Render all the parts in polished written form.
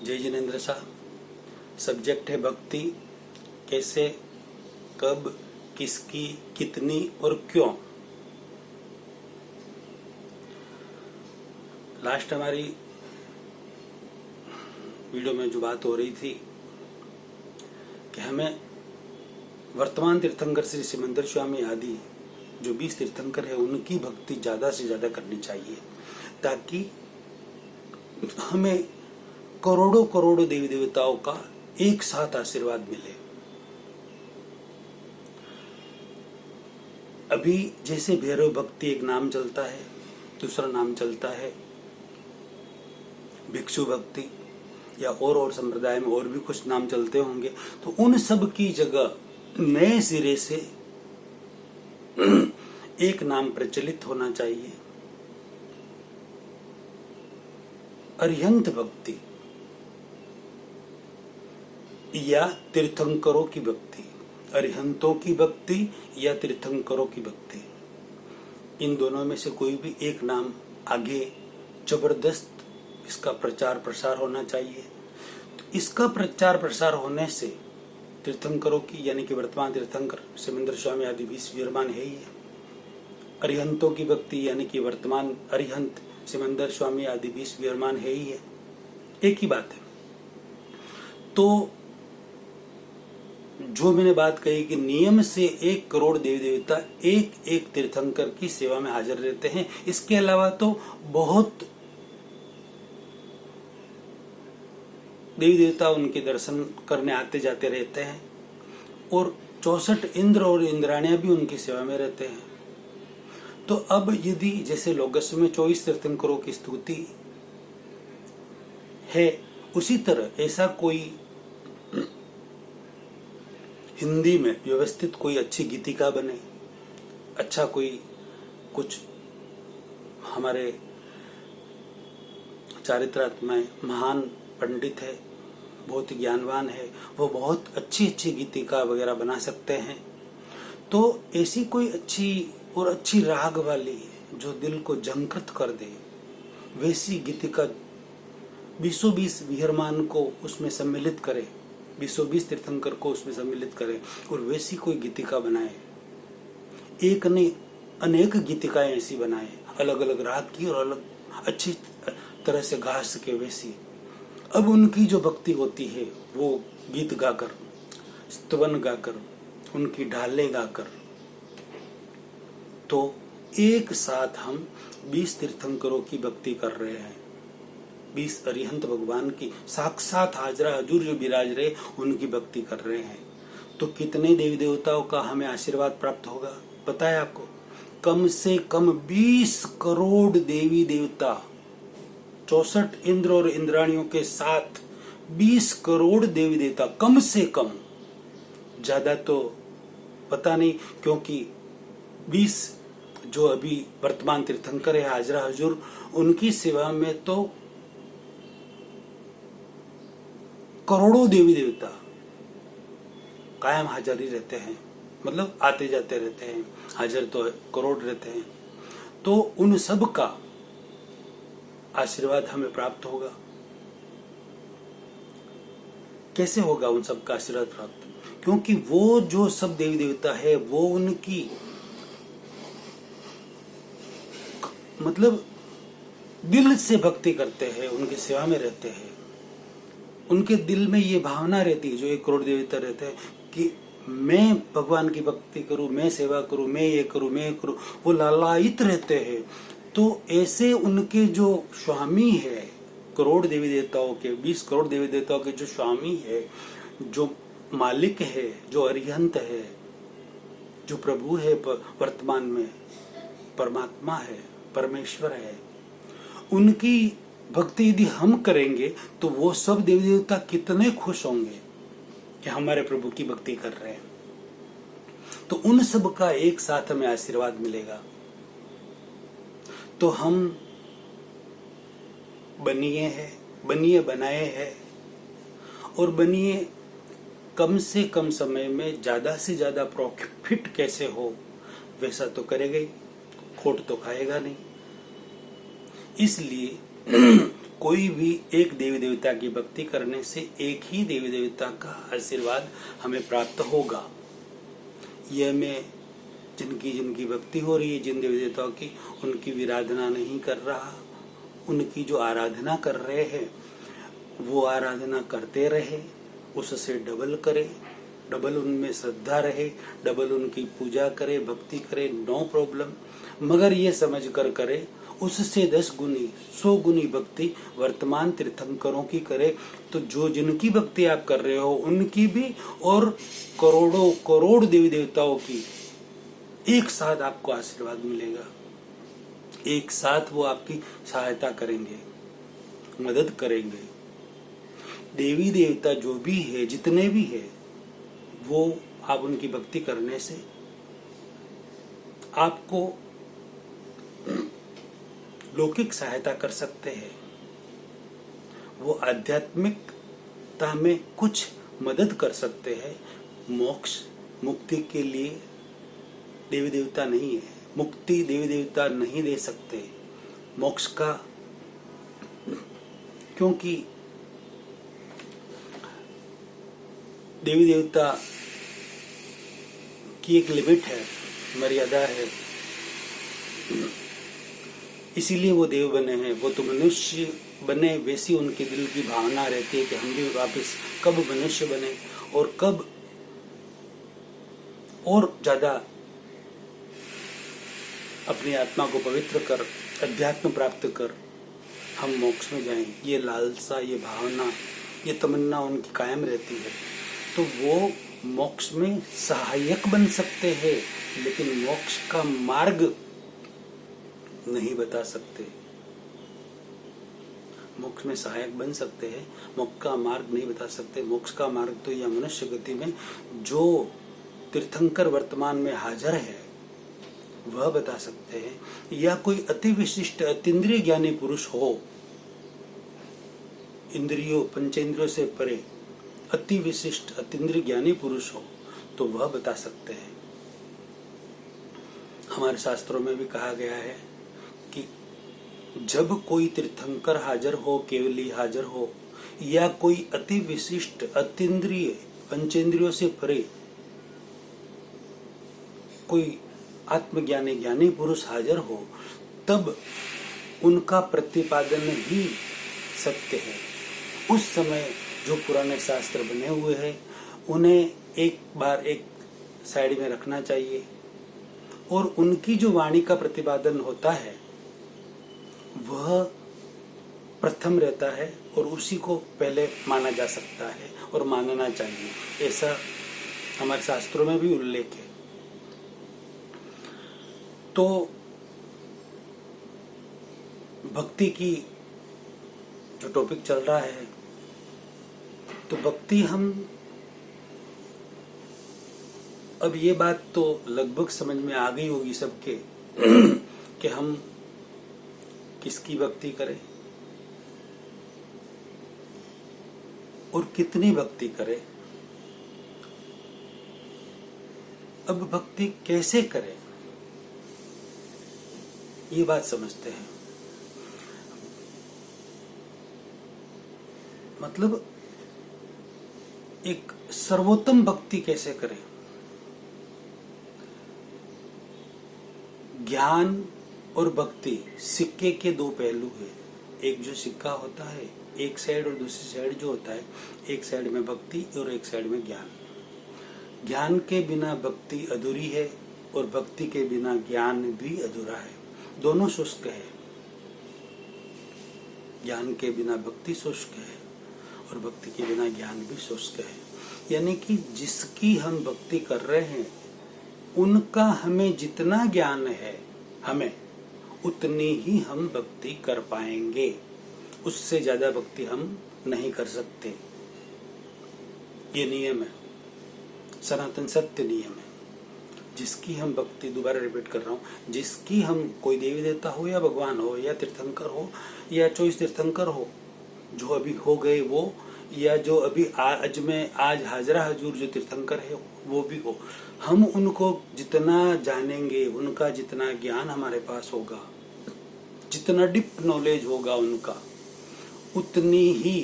जय जिनेन्द्र शाह। सब्जेक्ट है भक्ति। कैसे, कब, किसकी, कितनी और क्यों। लास्ट हमारी वीडियो में जो बात हो रही थी कि हमें वर्तमान तीर्थंकर श्री सिमंदर स्वामी आदि जो 20 तीर्थंकर है उनकी भक्ति ज्यादा से ज्यादा करनी चाहिए, ताकि हमें करोड़ों करोड़ों देवी देवताओं का एक साथ आशीर्वाद मिले। अभी जैसे भैरव भक्ति एक नाम चलता है, दूसरा नाम चलता है भिक्षु भक्ति, या और संप्रदाय में और भी कुछ नाम चलते होंगे, तो उन सब की जगह नए सिरे से एक नाम प्रचलित होना चाहिए, अरिहंत भक्ति या तीर्थंकरों की भक्ति। अरिहंतों की भक्ति या तीर्थंकरों की भक्ति, इन दोनों में से कोई भी एक नाम आगे जबरदस्त इसका प्रचार प्रसार होना चाहिए। तो इसका प्रचार प्रसार होने से तीर्थंकरों की, यानी कि वर्तमान तीर्थंकर सिमंदर स्वामी आदि 20 विराजमान है ही है। अरिहंतों की भक्ति यानी कि वर्तमान अरिहंत सिमंदर स्वामी आदि 20 विराजमान है ही है, एक ही बात है। तो जो मैंने बात कही कि नियम से 1 करोड़ देवी देवता एक एक तीर्थंकर की सेवा में हाजिर रहते हैं। इसके अलावा तो बहुत देवी देवता उनके दर्शन करने आते जाते रहते हैं, और 64 इंद्र और इंद्राणियां भी उनकी सेवा में रहते हैं। तो अब यदि जैसे लोगस में 24 तीर्थंकरों की स्तुति है, उसी तरह ऐसा कोई हिंदी में व्यवस्थित कोई अच्छी गीतिका बने, अच्छा कोई कुछ हमारे चारित्रात्मक महान पंडित है, बहुत ज्ञानवान है, वो बहुत अच्छी अच्छी गीतिका वगैरह बना सकते हैं। तो ऐसी कोई अच्छी और अच्छी राग वाली जो दिल को झंकृत कर दे, वैसी गीतिका 20 विहरमान को उसमें सम्मिलित करे, 20 तीर्थंकर को उसमें सम्मिलित करे, और वैसी कोई गीतिका बनाए। एक ने अनेक गीतिकाएं ऐसी बनाए, अलग अलग राग की और अलग अच्छी तरह से गा सके वैसी। अब उनकी जो भक्ति होती है वो गीत गाकर, स्तवन गाकर, उनकी ढालें गाकर, तो एक साथ हम 20 तीर्थंकरों की भक्ति कर रहे हैं। 20 अरिहंत भगवान की साक्षात हाजरा हजूर जो विराज रहे उनकी भक्ति कर रहे हैं। तो कितने देवी देवताओं का हमें आशीर्वाद प्राप्त होगा पता है आपको? कम से कम 20 करोड़ देवी देवता, 64 इंद्र और इंद्राणियों के साथ 20 करोड़ देवी देवता, कम से कम। ज्यादा तो पता नहीं, क्योंकि 20 जो अभी वर्तमान तीर्थंकर है हाजरा हजूर, उनकी सेवा में तो करोड़ों देवी देवता कायम हाजिर ही रहते हैं, मतलब आते जाते रहते हैं, हाजिर तो करोड़ रहते हैं। तो उन सब का आशीर्वाद हमें प्राप्त होगा। कैसे होगा उन सब का आशीर्वाद प्राप्त? क्योंकि वो जो सब देवी देवता है वो उनकी मतलब दिल से भक्ति करते हैं, उनकी सेवा में रहते हैं। उनके दिल में ये भावना रहती है, जो 1 करोड़ देवता रहते हैं, कि मैं भगवान की भक्ति करूं, मैं सेवा करूं, मैं ये करूं, मैं ये करूं, वो लालायित रहते हैं। तो ऐसे उनके जो स्वामी है, करोड़ देवी देवताओं के, 20 करोड़ देवी देवताओं के जो स्वामी है, जो मालिक है, जो अरिहंत है, जो प्रभु है, वर्तमान में परमात्मा है, परमेश्वर है, उनकी भक्ति यदि हम करेंगे तो वो सब देवी देवता कितने खुश होंगे कि हमारे प्रभु की भक्ति कर रहे हैं। तो उन सब का एक साथ हमें आशीर्वाद मिलेगा। तो हम बनिए बनाए हैं, और बनिए कम से कम समय में ज्यादा से ज्यादा प्रॉफिट कैसे हो वैसा तो करेगा ही, खोट तो खाएगा नहीं। इसलिए कोई भी एक देवी देवता की भक्ति करने से एक ही देवी देवता का आशीर्वाद हमें प्राप्त होगा। यह मैं जिनकी जिनकी भक्ति हो रही है जिन देवी देवताओं की, उनकी विराधना नहीं कर रहा, उनकी जो आराधना कर रहे हैं वो आराधना करते रहे, उससे डबल करे, डबल उनमें श्रद्धा रहे, डबल उनकी पूजा करे, भक्ति करे, नो प्रॉब्लम। मगर ये समझ कर करे उससे 10 गुनी 100 गुनी भक्ति वर्तमान तीर्थंकरों की करे, तो जो जिनकी भक्ति आप कर रहे हो उनकी भी और करोड़ों करोड़ देवी देवताओं की एक साथ आपको आशीर्वाद मिलेगा। एक साथ वो आपकी सहायता करेंगे, मदद करेंगे। देवी देवता जो भी है, जितने भी है, वो आप उनकी भक्ति करने से आपको लौकिक सहायता कर सकते हैं। वो आध्यात्मिकता में कुछ मदद कर सकते हैं। मोक्ष मुक्ति के लिए देवी देवता नहीं है, मुक्ति देवी देवता नहीं दे सकते मोक्ष का, क्योंकि देवी देवता की एक लिमिट है, मर्यादा है, इसीलिए वो देव बने हैं। वो तो मनुष्य बने वैसी उनके दिल की भावना रहती है कि हम भी वापस कब मनुष्य बने और कब और ज्यादा अपनी आत्मा को पवित्र कर, अध्यात्म प्राप्त कर हम मोक्ष में जाएं। ये लालसा, ये भावना, ये तमन्ना उनकी कायम रहती है, तो वो मोक्ष में सहायक बन सकते हैं, लेकिन मोक्ष का मार्ग नहीं बता सकते। मोक्ष में सहायक बन सकते हैं, मोक्ष का मार्ग नहीं बता सकते। मोक्ष का मार्ग तो यह मनुष्य गति में जो तीर्थंकर वर्तमान में हाजिर है वह बता सकते हैं, या कोई अति विशिष्ट अतीन्द्रिय ज्ञानी पुरुष हो, इंद्रियों पंचेंद्रियों से परे अति विशिष्ट अतीन्द्रिय ज्ञानी पुरुष हो तो वह बता सकते हैं। हमारे शास्त्रों में भी कहा गया है कि जब कोई तीर्थंकर हाजिर हो, केवली हाजिर हो, या कोई अति विशिष्ट अतीन्द्रिय पंचेंद्रियों से परे कोई आत्मज्ञानी ज्ञानी पुरुष हाजिर हो, तब उनका प्रतिपादन ही सत्य है। उस समय जो पुराने शास्त्र बने हुए हैं उन्हें एक बार एक साइड में रखना चाहिए, और उनकी जो वाणी का प्रतिपादन होता है वह प्रथम रहता है और उसी को पहले माना जा सकता है और मानना चाहिए, ऐसा हमारे शास्त्रों में भी उल्लेख है। तो भक्ति की जो टॉपिक चल रहा है, तो भक्ति हम अब ये बात तो लगभग समझ में आ गई होगी सबके कि हम किसकी भक्ति करें और कितनी भक्ति करें। अब भक्ति कैसे करें ये बात समझते हैं। मतलब एक सर्वोत्तम भक्ति कैसे करें। ज्ञान और भक्ति सिक्के के दो पहलू है। एक जो सिक्का होता है एक साइड और दूसरी साइड जो होता है, एक साइड में भक्ति और एक साइड में ज्ञान। ज्ञान के बिना भक्ति अधूरी है और भक्ति के बिना ज्ञान भी अधूरा है। दोनों शुष्क है। ज्ञान के बिना भक्ति शुष्क है और भक्ति के बिना ज्ञान भी शुष्क है। यानी कि जिसकी हम भक्ति कर रहे हैं उनका हमें जितना ज्ञान है, हमें उतनी ही हम भक्ति कर पाएंगे, उससे ज्यादा भक्ति हम नहीं कर सकते। ये नियम है, सनातन सत्य नियम है। जिसकी हम भक्ति, दोबारा रिपीट कर रहा हूँ, जिसकी हम, कोई देवी देवता हो या भगवान हो या तीर्थंकर हो या 24 तीर्थंकर हो जो अभी हो गए वो, या जो अभी आज हाजरा हजूर जो तीर्थंकर है वो भी हो, हम उनको जितना जानेंगे, उनका जितना ज्ञान हमारे पास होगा, जितना डीप नॉलेज होगा उनका, उतनी ही,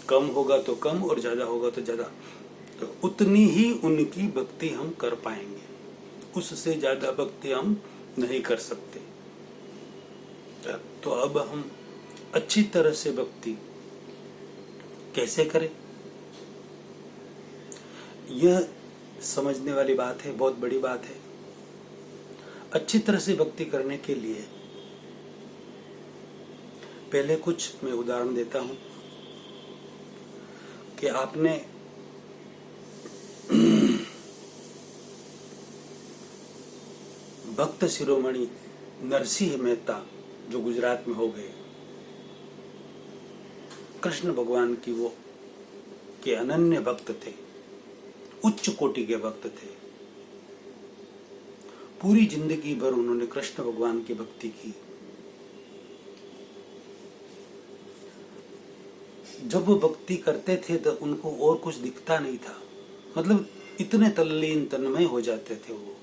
कम होगा तो कम और ज्यादा होगा तो ज्यादा, तो उतनी ही उनकी भक्ति हम कर पाएंगे, उससे ज्यादा भक्ति हम नहीं कर सकते। तो अब हम अच्छी तरह से भक्ति कैसे करें, यह समझने वाली बात है, बहुत बड़ी बात है। अच्छी तरह से भक्ति करने के लिए पहले कुछ मैं उदाहरण देता हूं कि आपने भक्त शिरोमणि नरसिंह मेहता जो गुजरात में हो गए, कृष्ण भगवान की वो के अनन्य भक्त थे, उच्च कोटि के भक्त थे। पूरी जिंदगी भर उन्होंने कृष्ण भगवान की भक्ति की। जब वो भक्ति करते थे तो उनको और कुछ दिखता नहीं था, मतलब इतने तल्लीन तन्मय हो जाते थे वो,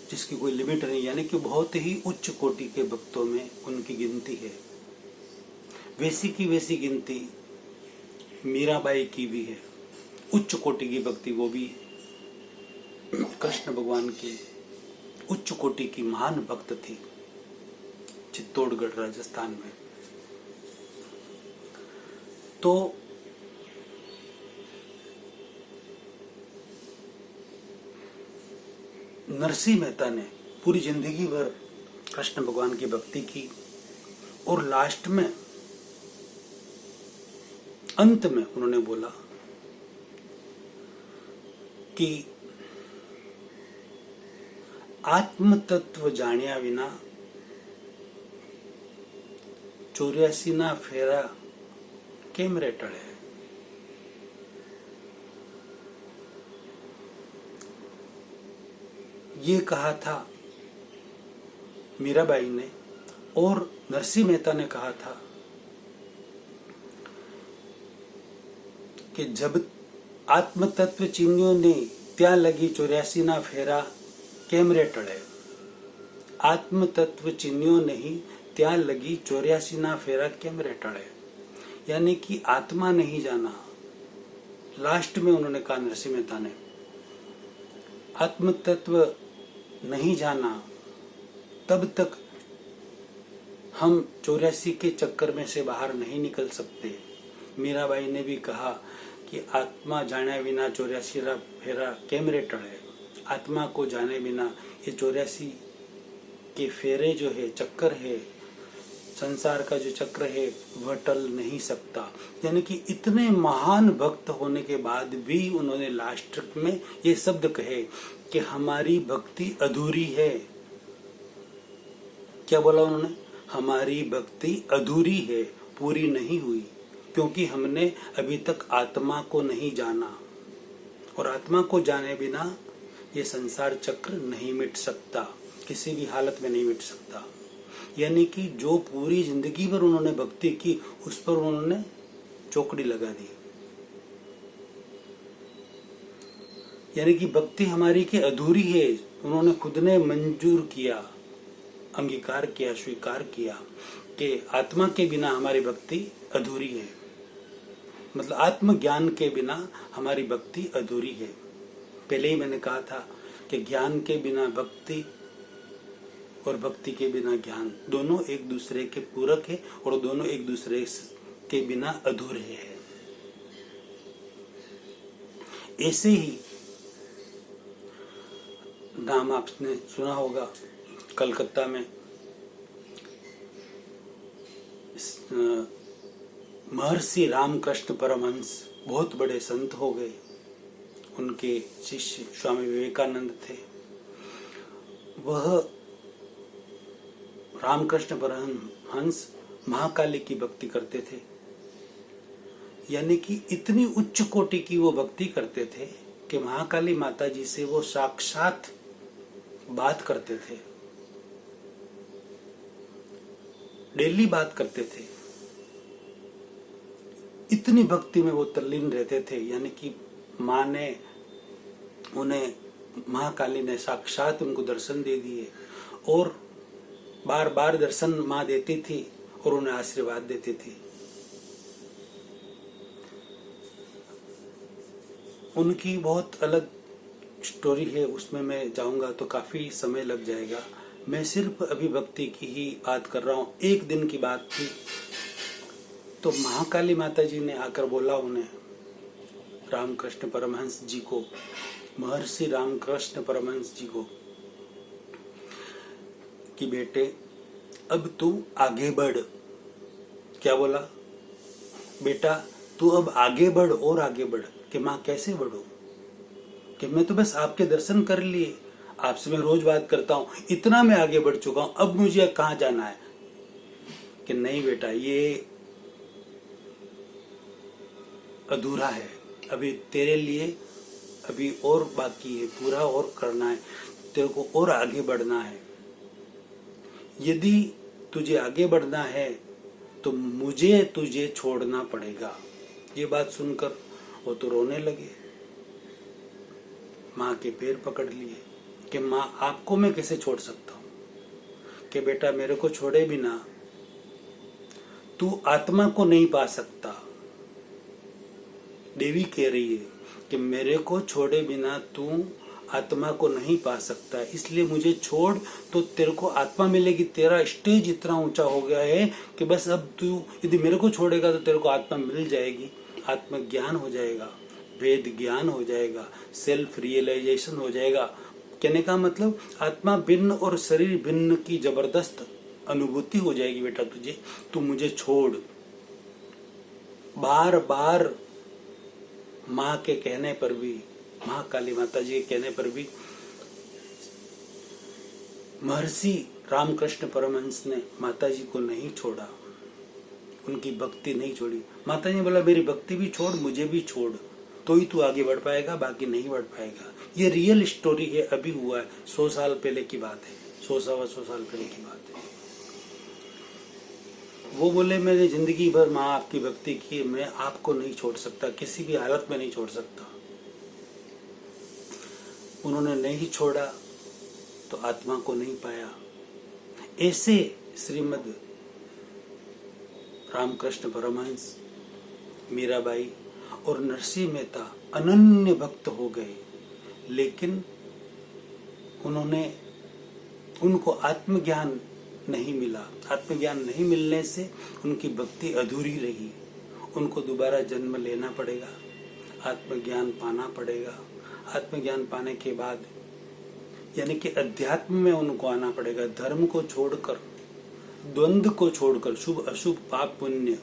जिसकी कोई लिमिट नहीं, यानी कि बहुत ही उच्च कोटि के भक्तों में उनकी गिनती है। वैसी की वैसी गिनती मीराबाई की भी है, उच्च कोटि की भक्ति, वो भी कृष्ण भगवान की उच्च कोटि की महान भक्त थी, चित्तौड़गढ़ राजस्थान में। तो नरसिंह मेहता ने पूरी जिंदगी भर कृष्ण भगवान की भक्ति की और लास्ट में, अंत में उन्होंने बोला कि आत्म तत्व जाण्या विना 84 ना फेरा केम रे टळे। ये कहा था मीराबाई ने, और नरसिंह मेहता ने कहा था कि जब आत्म तत्व चिन्हियों ने त्या लगी 84 ना फेरा केम रे टळे। आत्म तत्व चिन्हियों नहीं त्या लगी 84 ना फेरा केम रे टळे, यानी कि आत्मा नहीं जाना। लास्ट में उन्होंने कहा नरसिंह मेहता ने, आत्म तत्व नहीं जाना तब तक हम 84 के चक्कर में से बाहर नहीं निकल सकते। मीराबाई ने भी कहा कि आत्मा जाने बिना 84 फेरा केम रे टळे। आत्मा को जाने बिना ये 84 के फेरे जो है, चक्कर है, संसार का जो चक्र है, वह टल नहीं सकता। यानी कि इतने महान भक्त होने के बाद भी उन्होंने लास्ट में ये शब्द कहे कि हमारी भक्ति अधूरी है। क्या बोला उन्होंने? हमारी भक्ति अधूरी है, पूरी नहीं हुई, क्योंकि हमने अभी तक आत्मा को नहीं जाना, और आत्मा को जाने बिना ये संसार चक्र नहीं मिट सकता, किसी भी हालत में नहीं मिट सकता। यानी कि जो पूरी जिंदगी भर उन्होंने भक्ति की, उस पर उन्होंने चौकड़ी लगा दी। यानी कि भक्ति हमारी की अधूरी है, उन्होंने खुद ने मंजूर किया, अंगीकार किया, स्वीकार किया कि आत्मा के बिना हमारी भक्ति अधूरी है। मतलब आत्मज्ञान के बिना हमारी भक्ति अधूरी है। पहले ही मैंने कहा था कि ज्ञान के बिना भक्ति और भक्ति के बिना ज्ञान दोनों एक दूसरे के पूरक है, और दोनों एक दूसरे के बिना अधूरे हैं। ऐसे ही नाम आपने सुना होगा, कलकत्ता में महर्षि रामकृष्ण परमहंस बहुत बड़े संत हो गए। उनके शिष्य स्वामी विवेकानंद थे। वह रामकृष्ण परमहंस महाकाली की भक्ति करते थे। यानी कि इतनी उच्च कोटि की वो भक्ति करते थे कि महाकाली माता जी से वो साक्षात बात करते थे, डेली बात करते थे। इतनी भक्ति में वो तल्लीन रहते थे। यानी कि माँ ने उन्हें, महाकाली ने साक्षात उनको दर्शन दे दिए, और बार बार दर्शन माँ देती थी, और उन्हें आशीर्वाद देती थी। उनकी बहुत अलग स्टोरी है, उसमें मैं जाऊंगा तो काफी समय लग जाएगा। मैं सिर्फ अभी भक्ति की ही बात कर रहा हूँ। एक दिन की बात थी, तो महाकाली माता जी ने आकर बोला उन्हें, रामकृष्ण परमहंस जी को, महर्षि रामकृष्ण परमहंस जी को, कि बेटे अब तू आगे बढ़। क्या बोला? बेटा तू अब आगे बढ़ और आगे बढ़। कि माँ कैसे बढ़ूं? कि मैं तो बस आपके दर्शन कर लिए, आपसे मैं रोज बात करता हूं, इतना मैं आगे बढ़ चुका हूं, अब मुझे कहां जाना है? कि नहीं बेटा, ये अधूरा है, अभी तेरे लिए अभी और बाकी है, पूरा और करना है, तेरे को और आगे बढ़ना है। यदि तुझे आगे बढ़ना है तो मुझे तुझे छोड़ना पड़ेगा। ये बात सुनकर वो तो रोने लगे, माँ के पैर पकड़ लिए कि माँ आपको मैं कैसे छोड़ सकता हूँ? कि बेटा मेरे को छोड़े बिना तू आत्मा को नहीं पा सकता। देवी कह रही है कि मेरे को छोड़े बिना तू आत्मा को नहीं पा सकता, इसलिए मुझे छोड़ तो तेरे को आत्मा मिलेगी। तेरा स्टेज इतना ऊंचा हो गया है कि बस अब तू यदि मेरे को छोड़ेगा तो तेरे को आत्मा मिल जाएगी, आत्मज्ञान हो जाएगा, वेद ज्ञान हो जाएगा, सेल्फ रियलाइजेशन हो जाएगा। कहने का मतलब आत्मा भिन्न और शरीर भिन्न की जबरदस्त अनुभूति हो जाएगी बेटा तुझे। तू मुझे छोड़। बार बार माँ के कहने पर भी, महाकाली माता जी के कहने पर भी महर्षि रामकृष्ण परमहंस ने माता जी को नहीं छोड़ा, उनकी भक्ति नहीं छोड़ी। माता जी ने बोला मेरी भक्ति भी छोड़, मुझे भी छोड़, तो ही तू आगे बढ़ पाएगा, बाकी नहीं बढ़ पाएगा। ये रियल स्टोरी है, अभी हुआ है, 100 साल पहले की बात है, 100-125 साल पहले की बात है। वो बोले मैंने जिंदगी भर माँ आपकी भक्ति की, मैं आपको नहीं छोड़ सकता, किसी भी हालत में नहीं छोड़ सकता। उन्होंने नहीं छोड़ा तो आत्मा को नहीं पाया। ऐसे श्रीमद रामकृष्ण परमहंस, मीराबाई और नरसिंह मेहता अनन्य भक्त हो गए, लेकिन उनको आत्मज्ञान नहीं मिला। आत्मज्ञान नहीं मिलने से उनकी भक्ति अधूरी रही। उनको दोबारा जन्म लेना पड़ेगा, आत्मज्ञान पाना पड़ेगा। आत्मज्ञान पाने के बाद यानी कि अध्यात्म में उनको आना पड़ेगा। धर्म को छोड़कर, द्वंद्व को छोड़कर, शुभ अशुभ पाप पुण्य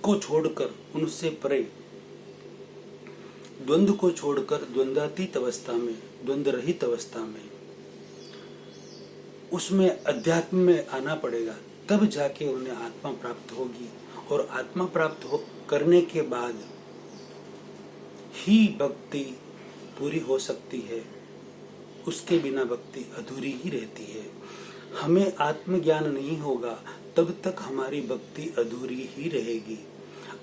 को छोड़कर, उनसे परे, द्वंद्व को छोड़कर द्वंद्वातीत अवस्था में, द्वंद्व रहित अवस्था में, उसमें अध्यात्म में आना पड़ेगा। तब जाके उन्हें आत्मा प्राप्त होगी, और आत्मा प्राप्त करने के बाद ही भक्ति पूरी हो सकती है। उसके बिना भक्ति अधूरी ही रहती है। हमें आत्मज्ञान नहीं होगा तब तक हमारी भक्ति अधूरी ही रहेगी।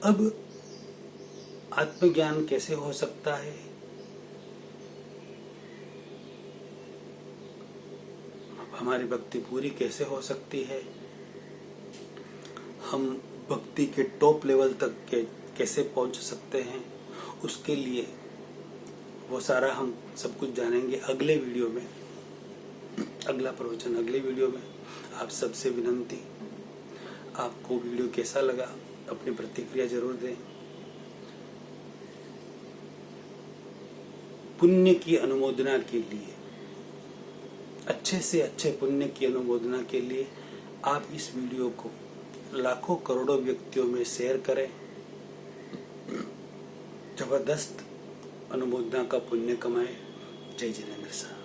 अब आत्मज्ञान कैसे हो सकता है? हमारी भक्ति पूरी कैसे हो सकती है? हम भक्ति के टॉप लेवल तक कैसे पहुंच सकते हैं? उसके लिए वो सारा हम सब कुछ जानेंगे अगले वीडियो में, अगला प्रवचन अगले वीडियो में। आप सबसे विनंती, आपको वीडियो कैसा लगा अपनी प्रतिक्रिया जरूर दें। पुण्य की अनुमोदना के लिए, अच्छे से अच्छे पुण्य की अनुमोदना के लिए आप इस वीडियो को लाखों करोड़ों व्यक्तियों में शेयर करें। जबरदस्त अनुमोदना का पुण्य कमाएं। जय जिनेंद्र साहब।